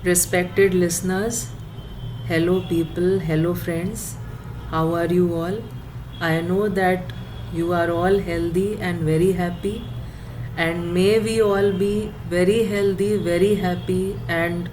Respected listeners, hello people, hello friends, how are you all? I know that you are all healthy and very happy, and may we all be very healthy, very happy, and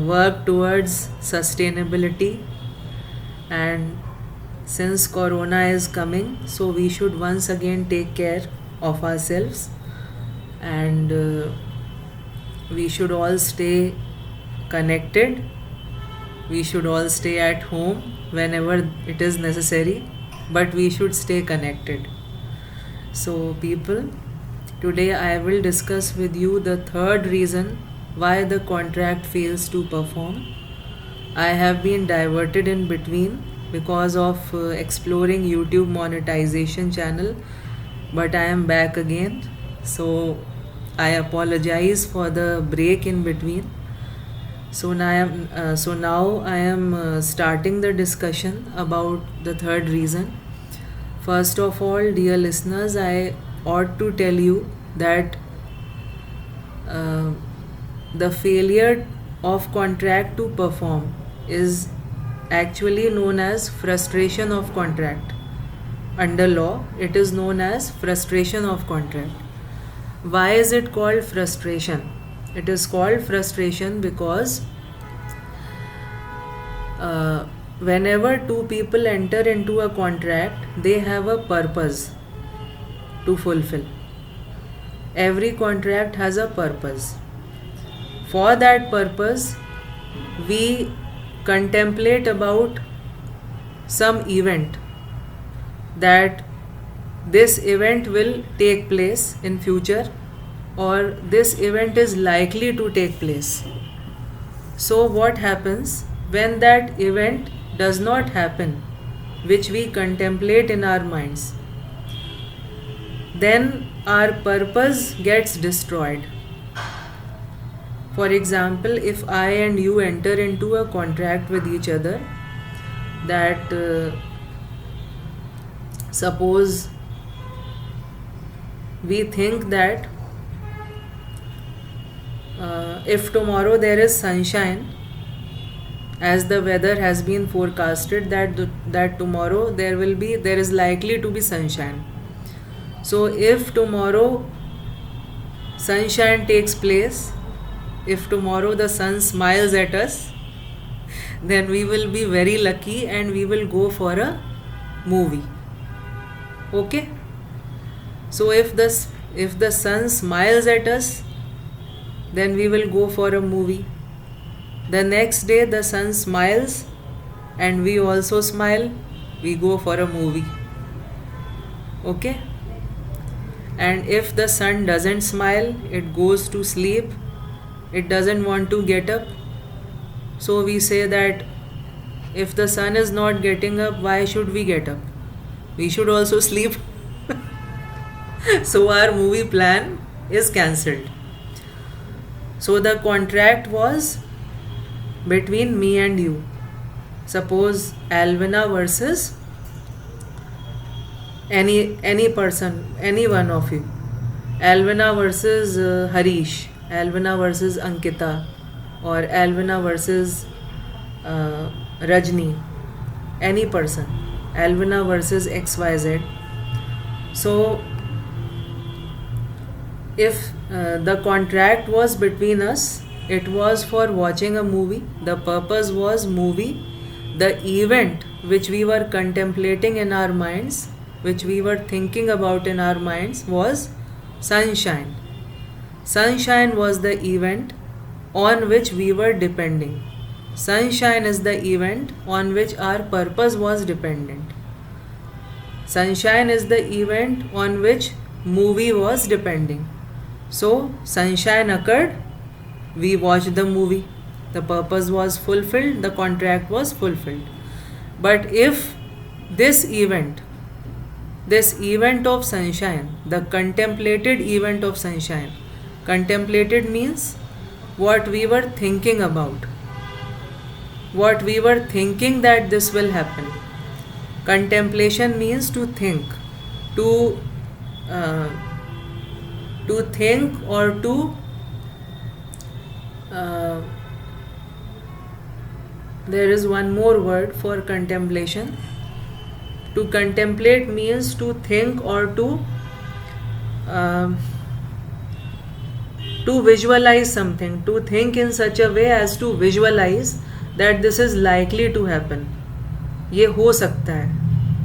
work towards sustainability. And since Corona is coming, so we should once again take care of ourselves and we should all stay connected. We should all stay at home whenever it is necessary, but we should stay connected. So, people, today I will discuss with you the third reason why the contract fails to perform. I have been diverted in between because of exploring YouTube monetization channel, but I am back again. So I apologize for the break in between. So now I am starting the discussion about the third reason. First of all, dear listeners, I ought to tell you that uh, the failure of contract to perform is actually known as frustration of contract. Under law, it is known as frustration of contract. Why is it called frustration? It is called frustration because uh, whenever two people enter into a contract, they have a purpose to fulfill. Every contract has a purpose. For that purpose, we contemplate about some event, that this event will take place in future, or this event is likely to take place. So what happens when that event does not happen, which we contemplate in our minds? Then our purpose gets destroyed. For example, if I and you enter into a contract with each other, that suppose we think that if tomorrow there is sunshine, as the weather has been forecasted that tomorrow there is likely to be sunshine. So if tomorrow sunshine takes place, if tomorrow the sun smiles at us, then we will be very lucky and we will go for a movie. Okay? So if the sun smiles at us, then we will go for a movie. The next day the sun smiles and we also smile, we go for a movie. Okay? And if the sun doesn't smile, it goes to sleep, it doesn't want to get up. So we say that if the sun is not getting up, why should we get up? We should also sleep. So our movie plan is cancelled. So the contract was between me and you. Suppose Alvina versus any person, any one of you. Alvina versus Harish, Alvina versus Ankita, or Alvina versus Rajni, any person. Alvina versus XYZ. So if the contract was between us, it was for watching a movie. The purpose was movie. The event which we were contemplating in our minds, which we were thinking about in our minds, was sunshine. Sunshine was the event on which we were depending. Sunshine is the event on which our purpose was dependent. Sunshine is the event on which movie was depending. So sunshine occurred, we watched the movie, the purpose was fulfilled, the contract was fulfilled. But if this event of sunshine, the contemplated event of sunshine, contemplated means what we were thinking about, what we were thinking that this will happen. Contemplation means to think, to think or to Uh, there is one more word for contemplation. To contemplate means to think or um to visualize something, to think in such a way as to visualize that this is likely to happen. ये हो सकता है.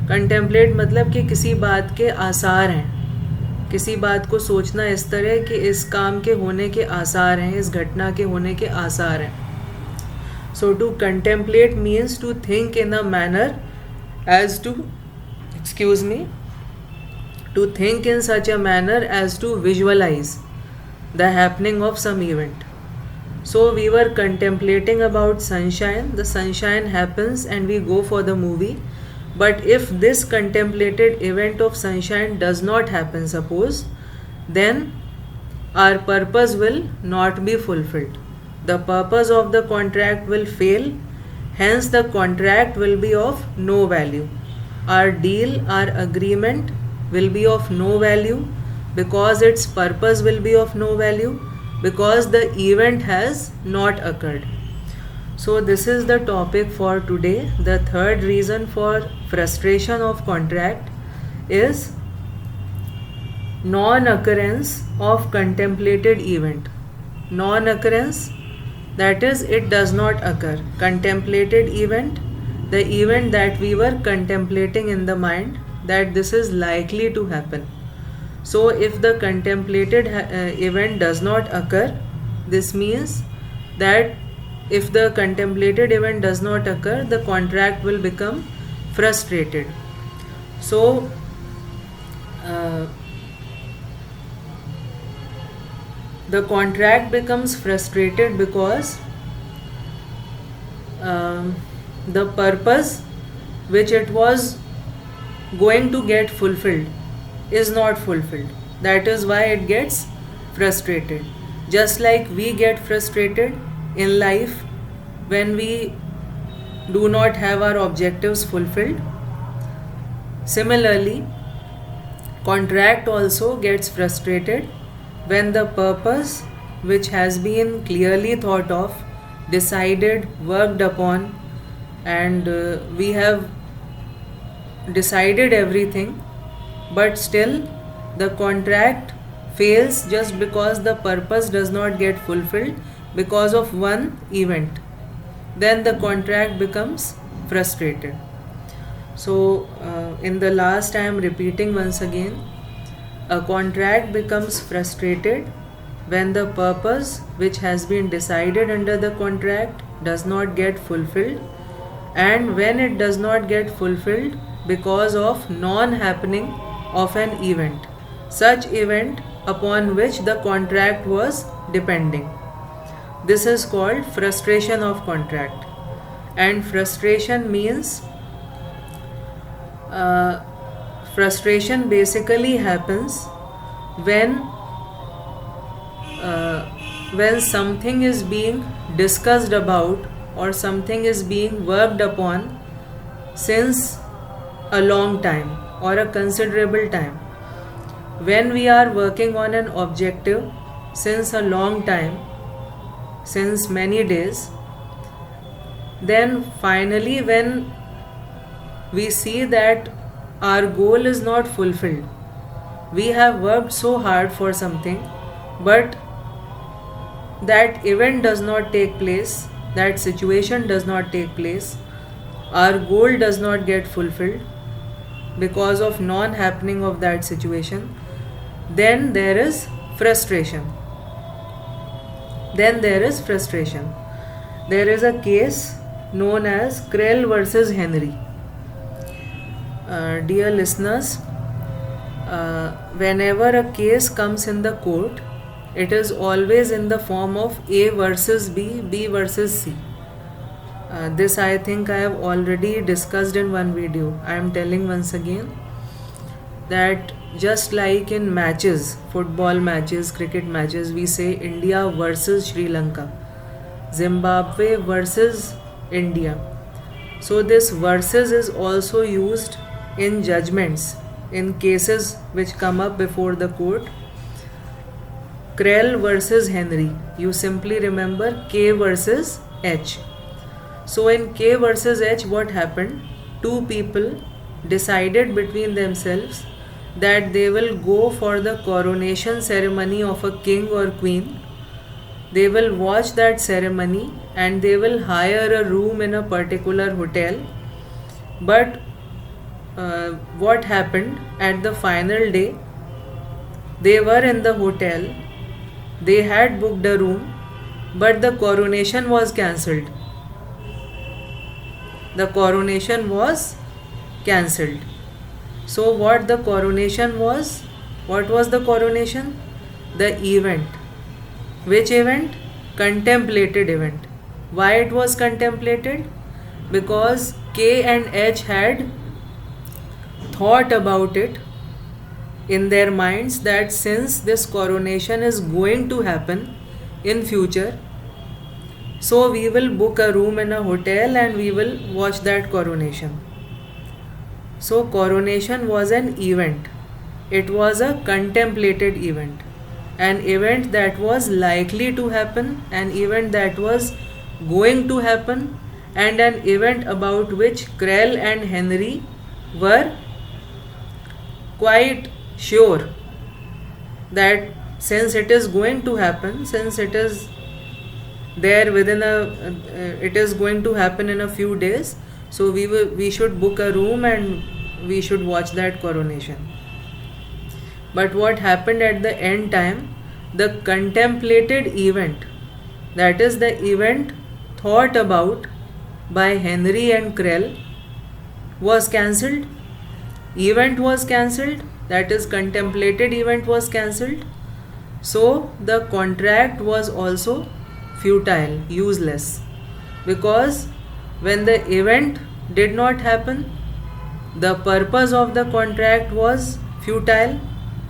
Contemplate मतलब कि किसी बात के आसार हैं, किसी बात को सोचना इस तरह कि इस काम के होने के आसार हैं, इस घटना के होने के आसार हैं. So to contemplate means to think in a manner as to to think in such a manner as to visualize the happening of some event. So we were contemplating about sunshine. The sunshine happens and we go for the movie. But if this contemplated event of sunshine does not happen, suppose, then our purpose will not be fulfilled. The purpose of the contract will fail. Hence the contract will be of no value. Our deal, our agreement will be of no value because its purpose will be of no value, because the event has not occurred. So this is the topic for today. The third reason for frustration of contract is non-occurrence of contemplated event. Non-occurrence, that is, it does not occur. Contemplated event, the event that we were contemplating in the mind, that this is likely to happen. So if the contemplated event does not occur, this means that if the contemplated event does not occur, the contract will become frustrated. So the contract becomes frustrated because the purpose which it was going to get fulfilled is not fulfilled. That is why it gets frustrated. Just like we get frustrated in life when we do not have our objectives fulfilled, similarly, contract also gets frustrated when the purpose which has been clearly thought of, decided, worked upon, and we have decided everything, but still the contract fails just because the purpose does not get fulfilled because of one event. Then the contract becomes frustrated. So in the last I am repeating once again, a contract becomes frustrated when the purpose which has been decided under the contract does not get fulfilled, and when it does not get fulfilled because of non-happening of an event, such event upon which the contract was depending. This is called frustration of contract. And frustration means frustration basically happens when something is being discussed about or something is being worked upon since a long time or a considerable time. When we are working on an objective since a long time, since many days, then finally when we see that our goal is not fulfilled, we have worked so hard for something, but that event does not take place, that situation does not take place, our goal does not get fulfilled because of non-happening of that situation, then there is frustration. There is a case known as Krell versus Henry. Dear listeners, whenever a case comes in the court, it is always in the form of A versus B, B versus C. This I think I have already discussed in one video. I am telling once again that just like in matches, football matches, cricket matches, we say India versus Sri Lanka, Zimbabwe versus India. So this versus is also used in judgments, in cases which come up before the court. Krell versus Henry. You simply remember K versus H. So in K versus H, what happened? Two people decided between themselves that they will go for the coronation ceremony of a king or queen. They will watch that ceremony and they will hire a room in a particular hotel. But what happened at the final day? They were in the hotel, they had booked a room, but the coronation was cancelled. The coronation was cancelled. So, what the coronation was? What was the coronation? The event. Which event? Contemplated event. Why it was contemplated? Because K and H had thought about it in their minds that since this coronation is going to happen in future, so we will book a room in a hotel and we will watch that coronation. So coronation was an event. It was a contemplated event. An event that was likely to happen, an event that was going to happen, and an event about which Krell and Henry were quite sure that since it is going to happen, since it is there within it is going to happen in a few days, so we should book a room and we should watch that coronation. But what happened at the end time? The contemplated event, that is the event thought about by Henry and Krell, was cancelled. Event was cancelled, that is contemplated event was cancelled. So the contract was also futile, useless, because when the event did not happen, the purpose of the contract was futile,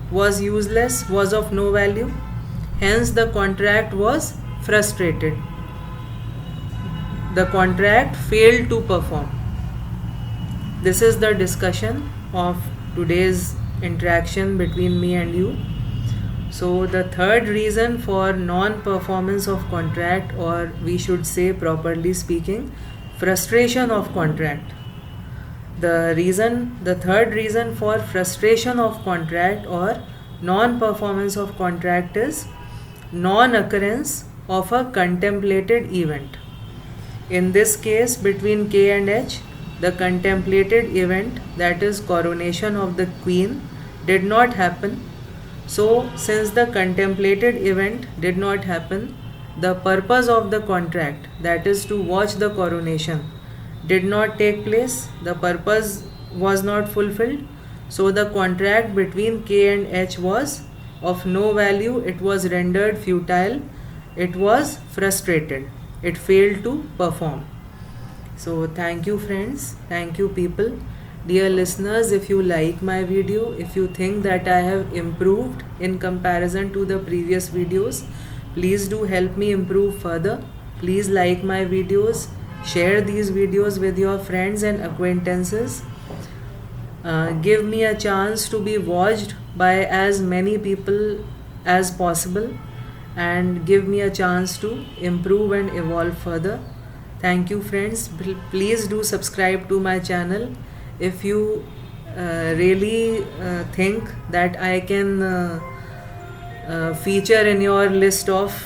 was useless, was of no value. Hence the contract was frustrated. The contract failed to perform. This is the discussion of today's interaction between me and you. So the third reason for non-performance of contract, or we should say properly speaking, frustration of contract. The third reason for frustration of contract or non-performance of contract is non-occurrence of a contemplated event. In this case, between K and H, the contemplated event, that is coronation of the queen, did not happen. So, since the contemplated event did not happen, the purpose of the contract, that is to watch the coronation, did not take place. The purpose was not fulfilled. So, the contract between K and H was of no value. It was rendered futile. It was frustrated. It failed to perform. So, thank you, friends. Thank you, people. Dear listeners, if you like my video, if you think that I have improved in comparison to the previous videos, please do help me improve further. Please like my videos, share these videos with your friends and acquaintances. Give me a chance to be watched by as many people as possible, and give me a chance to improve and evolve further. Thank you, friends. Please do subscribe to my channel. If you really think that I can feature in your list of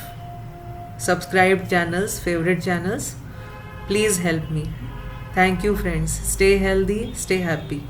subscribed channels, favorite channels, please help me. Thank you, friends. Stay healthy, stay happy.